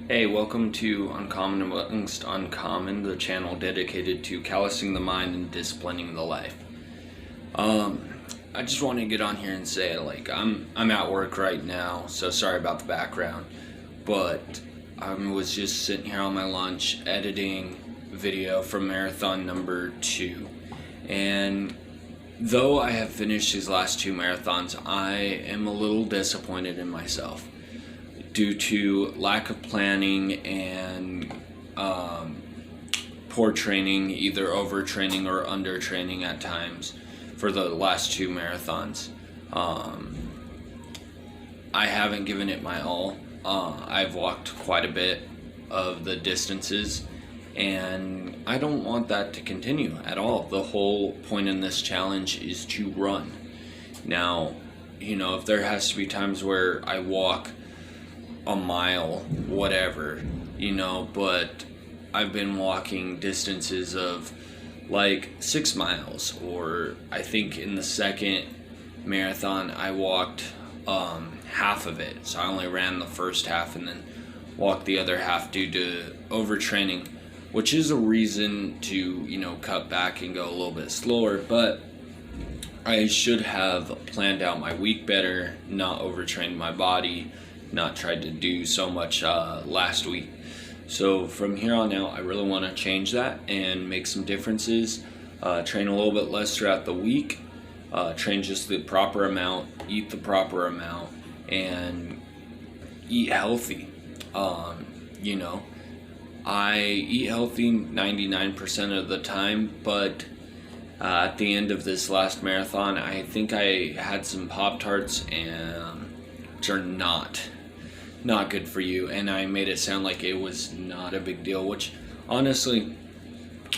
Hey, welcome to Uncommon Amongst Uncommon, the channel dedicated to callousing the mind and disciplining the life. I just want to get on here and say, I'm at work right now, so sorry about the background, but I was just sitting here on my lunch editing video from marathon number 2, and though I have finished these last 2 marathons, I am a little disappointed in myself due to lack of planning and poor training, either overtraining or undertraining at times for the last 2 marathons. I haven't given it my all. I've walked quite a bit of the distances, and I don't want that to continue at all. The whole point in this challenge is to run. Now, if there has to be times where I walk a mile, whatever, but I've been walking distances of like 6 miles, or I think in the second marathon I walked half of it, so I only ran the first half and then walked the other half due to overtraining, which is a reason to cut back and go a little bit slower. But I should have planned out my week better, not overtrained my body, not tried to do so much last week. So from here on out, I really want to change that and make some differences. Train a little bit less throughout the week, train just the proper amount, eat the proper amount, and eat healthy. I eat healthy 99% of the time, but at the end of this last marathon, I think I had some Pop-Tarts, and which are not good for you, and I made it sound like it was not a big deal, which honestly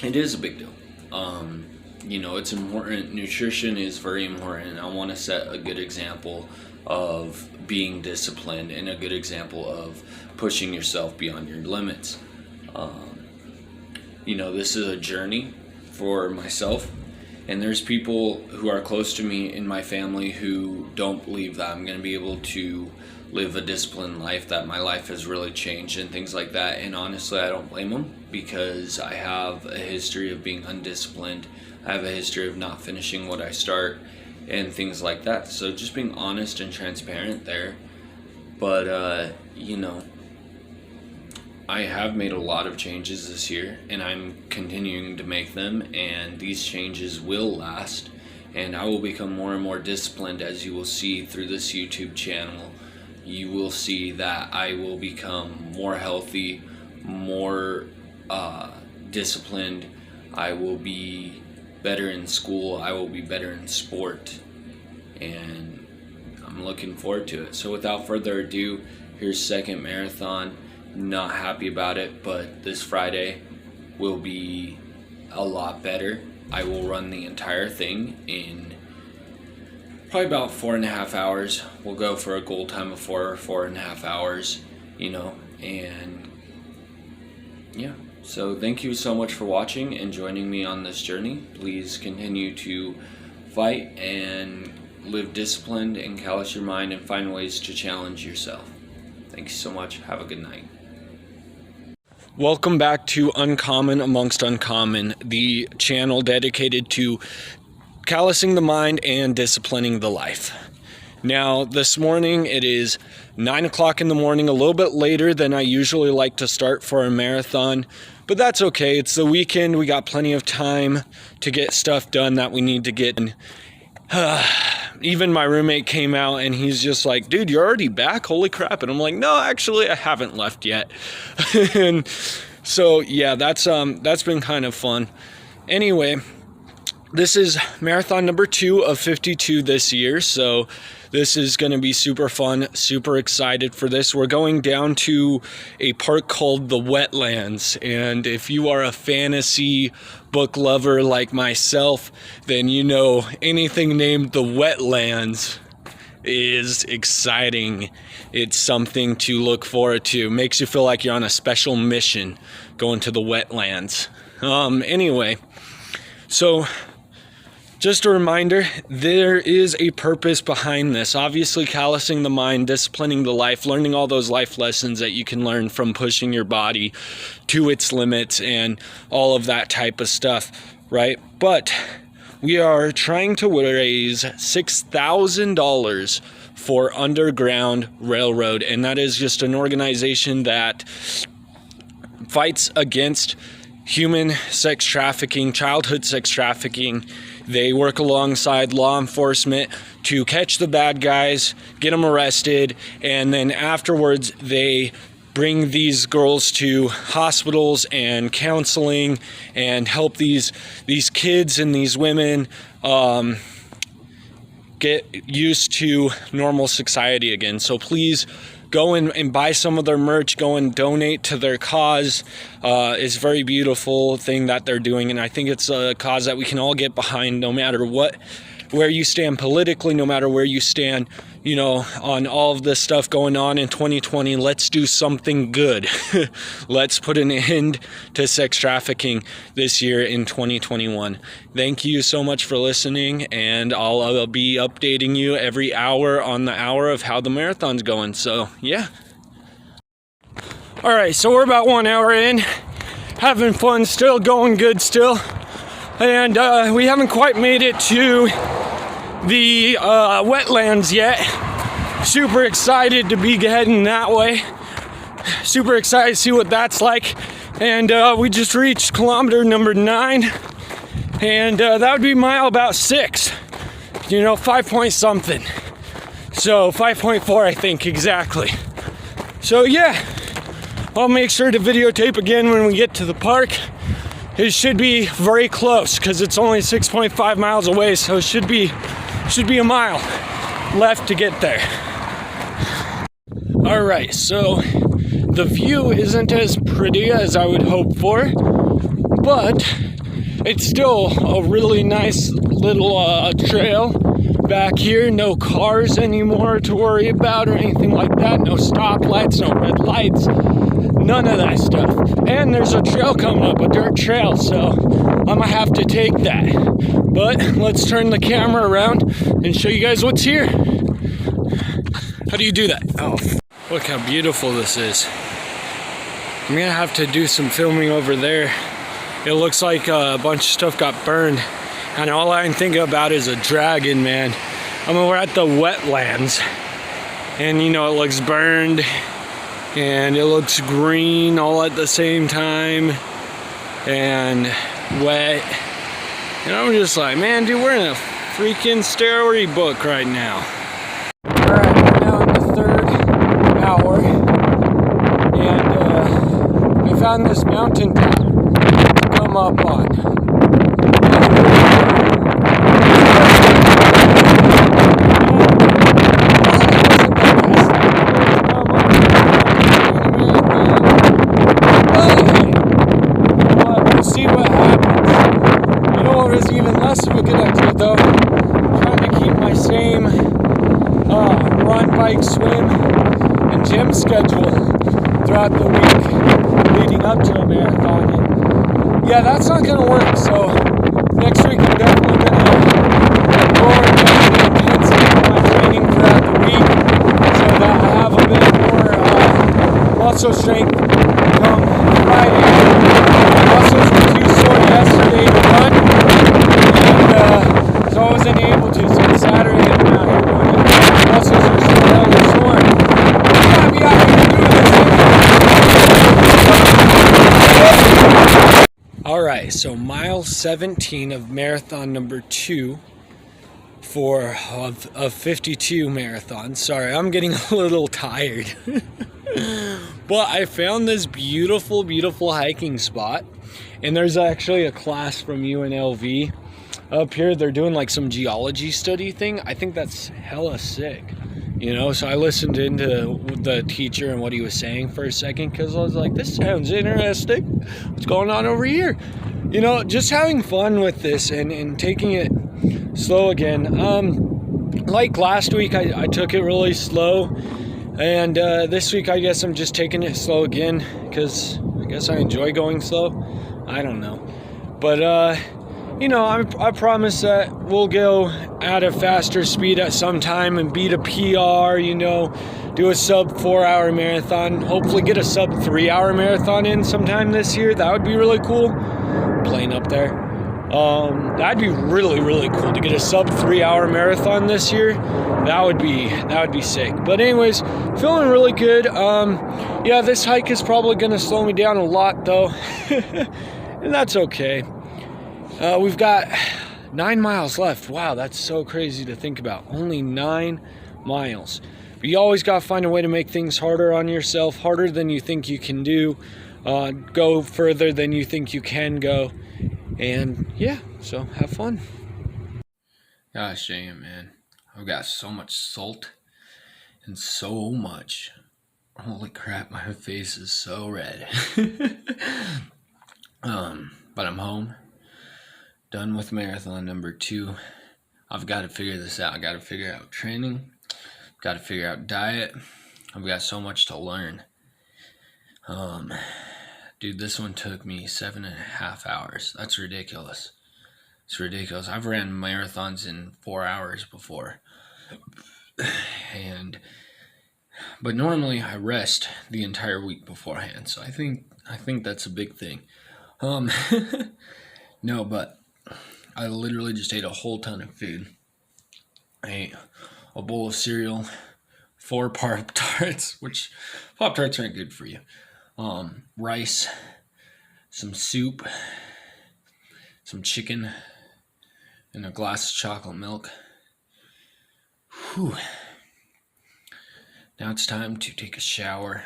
it is a big deal. It's important. Nutrition is very important. I want to set a good example of being disciplined and a good example of pushing yourself beyond your limits. This is a journey for myself, and there's people who are close to me in my family who don't believe that I'm going to be able to live a disciplined life, that my life has really changed and things like that. And honestly, I don't blame them, because I have a history of being undisciplined. I have a history of not finishing what I start and things like that. So just being honest and transparent there. But, I have made a lot of changes this year, and I'm continuing to make them, and these changes will last, and I will become more and more disciplined, as you will see through this YouTube channel. You will see that I will become more healthy, more disciplined. I will be better in school. I will be better in sport, and I'm looking forward to it. So without further ado, here's second marathon. Not happy about it, but this Friday will be a lot better. I will run the entire thing in probably about 4.5 hours. We'll go for a goal time of 4.5 hours, and yeah. So thank you so much for watching and joining me on this journey. Please continue to fight and live disciplined and callous your mind and find ways to challenge yourself. Thank you so much. Have a good night. Welcome back to Uncommon Amongst Uncommon, the channel dedicated to callousing the mind and disciplining the life. Now, this morning it is 9 o'clock in the morning, a little bit later than I usually like to start for a marathon, but that's okay. It's the weekend. We got plenty of time to get stuff done that we need to get done. Even my roommate came out and he's just like, dude, you're already back? Holy crap. And I'm like, no, actually I haven't left yet. And so yeah, that's been kind of fun. Anyway, this is marathon number 2 of 52 this year, so this is going to be super fun, super excited for this. We're going down to a park called the Wetlands, and if you are a fantasy book lover like myself, then anything named the Wetlands is exciting. It's something to look forward to. Makes you feel like you're on a special mission going to the Wetlands. Anyway, so just a reminder, there is a purpose behind this. Obviously, callousing the mind, disciplining the life, learning all those life lessons that you can learn from pushing your body to its limits and all of that type of stuff, right? But we are trying to raise $6,000 for Underground Railroad, and that is just an organization that fights against human sex trafficking, childhood sex trafficking. They work alongside law enforcement to catch the bad guys, get them arrested, and then afterwards they bring these girls to hospitals and counseling and help these kids and these women get used to normal society again. So please go and buy some of their merch, go and donate to their cause. It's a very beautiful thing that they're doing, and I think it's a cause that we can all get behind, no matter where you stand politically, no matter where you stand, you know, on all of this stuff going on in 2020. Let's do something good. Let's put an end to sex trafficking this year in 2021. Thank you so much for listening, and I'll be updating you every hour on the hour of how the marathon's going. So yeah. All right, so we're about 1 hour in, having fun still, going good still, and we haven't quite made it to the wetlands yet. Super excited to be heading that way. Super excited to see what that's like. And we just reached kilometer number 9, and that would be mile about 6. You know, 5 point something. So 5.4, I think, exactly. So yeah, I'll make sure to videotape again when we get to the park. It should be very close because it's only 6.5 miles away, so it should be a mile left to get there. All right, so the view isn't as pretty as I would hope for, but it's still a really nice little trail back here. No cars anymore to worry about or anything like that. No stoplights, no red lights, none of that stuff. And there's a trail coming up, a dirt trail, so I'm gonna have to take that. But let's turn the camera around and show you guys what's here. How do you do that? Oh, look how beautiful this is. I'm gonna have to do some filming over there. It looks like a bunch of stuff got burned, and all I can think about is a dragon, man. I mean, we're at the wetlands, and you know, it looks burned and it looks green all at the same time and wet. And I'm just like, man, dude, we're in a freaking storybook right now. Alright, we're now in the 3rd hour, and I found this mountain to come up on. Bike, swim, and gym schedule throughout the week leading up to a marathon. And yeah, that's not going to work. So next week I'm definitely going to lower down the intensity of my training throughout the week so that I have a bit more muscle strength come Friday. Muscles were too sore yesterday to run, and so I wasn't able to. So Saturday I'm out here running. Muscles are sore. Yeah, be out here doing this. Alright, so mile 17 of marathon number 2 of 52 marathons. Sorry, I'm getting a little tired. But I found this beautiful, beautiful hiking spot, and there's actually a class from UNLV up here. They're doing like some geology study thing. I think that's hella sick, you know. So I listened into the teacher and what he was saying for a second, because I was like, this sounds interesting. What's going on over here? You know, just having fun with this and taking it slow again. Like last week, I took it really slow, and this week I guess I'm just taking it slow again, because I guess I enjoy going slow. I don't know, but you know, I promise that we'll go at a faster speed at some time and beat a PR, you know, do a sub 4-hour marathon, hopefully get a sub 3-hour marathon in sometime this year. That would be really cool. Playing up there. That'd be really, really cool to get a sub 3-hour marathon this year. That would be sick. But anyways, feeling really good. Yeah, this hike is probably gonna slow me down a lot though. And that's okay. We've got 9 miles left. Wow, that's so crazy to think about. Only 9 miles. But you always gotta find a way to make things harder on yourself, harder than you think you can do. Go further than you think you can go. And yeah, so have fun. Gosh dang, man. I've got so much salt and so much. Holy crap, my face is so red. But I'm home. Done with marathon number 2. I've got to figure this out. I got to figure out training. Got to figure out diet. I've got so much to learn. Dude, this one took me 7.5 hours. That's ridiculous. It's ridiculous. I've ran marathons in 4 hours before. But normally I rest the entire week beforehand. So I think that's a big thing. No, but I literally just ate a whole ton of food. I ate a bowl of cereal, 4 Pop-Tarts, which Pop-Tarts aren't good for you. Rice, some soup, some chicken, and a glass of chocolate milk. Whew. Now it's time to take a shower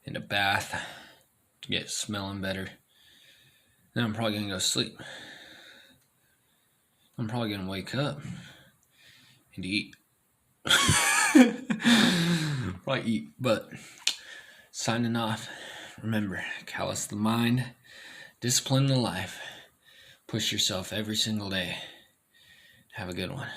and a bath to get smelling better. Then I'm probably gonna go sleep. I'm probably gonna wake up and eat. Probably eat, but signing off. Remember, callous the mind, discipline the life. Push yourself every single day. Have a good one.